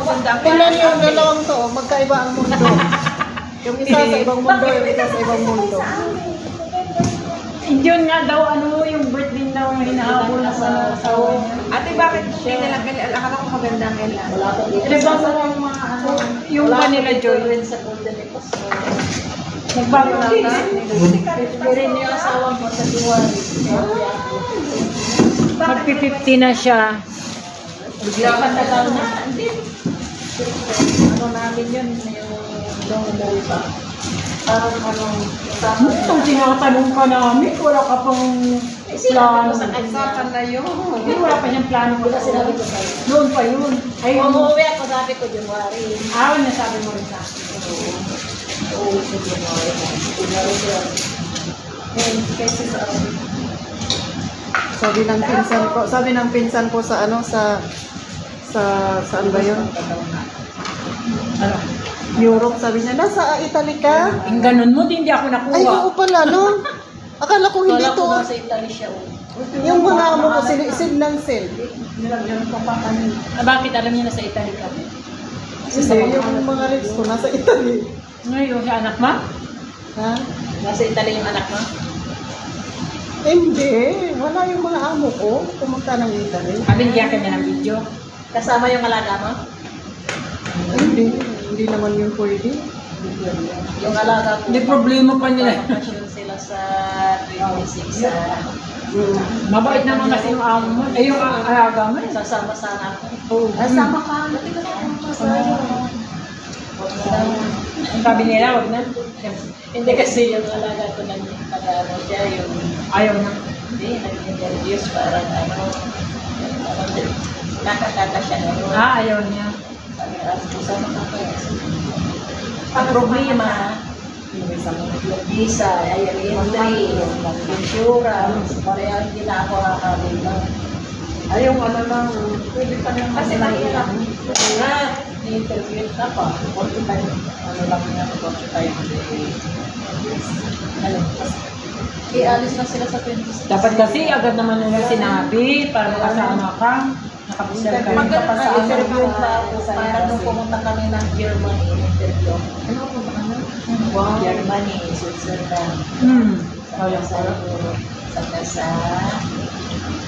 maganda. Tingnan niyo yung dalawang to, magkaiba ang mundo. Yung isa sa ibang mundo, yung isa sa ibang mundo. Yun nga daw, ano, yung birthday daw ang hinahabol na sa asawa niya. Ate, bakit hindi nilang ganyan? Akala ko maganda ang Ella. Di ba mo yung mga, ano, yung vanilla joy? sa Golden Ecos. Nagbago na ka? Rin yung asawa mo sa Diwali. Magpi-50 na siya. Bigla ka tagal na. Hindi. Ano namin yun, yung long pa. Parang kasama. Itong tinatanong ka namin, wala ka pang plano. Usapan na yun. Hindi, wala pa niyang plano. Wala sinabi ko sa'yo. Noon pa yun. Ay, Kung umuwi ako, sabi ko, January. nasabi mo rin sa akin. Oo, sa January. January siya. Kasi sa sabi ng pinsan ko sa ano, saan ba yun? Ano? Europe, sabi niya, nasa Italy ka? Yung ganun mo, hindi ako nakuha. Ay, oo pala, no? Akala ko hindi to. Nasa Italy siya. Yung mga amo ko, sil ng sil. Bakit alam niya na sa Italy ka? Hindi, yung mga lips ko, nasa Italy. Ngayon, si anak mo? Ha? Nasa Italy yung anak mo? Hindi, wala yung mga amo ko. Pumunta ng Italy. Binigyan ka niya ng video. Kasama yung alaga mo? Hindi naman yung pwede. Yung alaga ko. Hindi problema pa nila. Bakasyon sila sa 26 sa... Mabait naman kasi yung amo mo. Eh, yung alaga mo. Sasama sana ako. Oh. Sama ka. Dati ka na sa'yo. Ang sabi nila, wag na. Hindi kasi yung alaga ko nag-ano siya yung... Ayaw na. Hindi, nag-introduce parang ano... Nakakata siya ngayon. Ayaw niya. Sabi nga, sama ka ko. Ang problema, yung visa, ay entry, yung insurance, parehang hindi na ako nakakabila. Ay, yung ano lang, pwede pa naman. Kasi mahirap. Nga, ni-interview ka pa. 45, ano lang nga, 45. Ano, ialis na sila sa 26. Dapat kasi agad naman nila sinabi para makasama ka. Nakapisal ka rin ka pa sa Interview ano. pa ako, parang nung pumunta kami ng Germany, interview. Ano po ba ano? Wow. Germany, Switzerland. Ayaw Sa ko. Europe, saka sa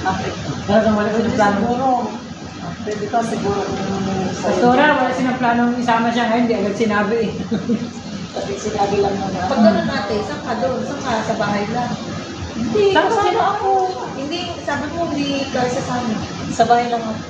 Africa. Talagang wala silang plano. Siguro, pwede ka siguro sa Pastora, wala silang planong isama siya ngayon. Hindi agad sinabi eh. Sabi sinabi lang na. Pag gano'n natin, saan ka doon? Saan ka? Sa bahay lang? Hindi, Saan ka kasama sila? ako. Hindi, sabi mo, hindi ka sa amin. Sa bahay lang ako.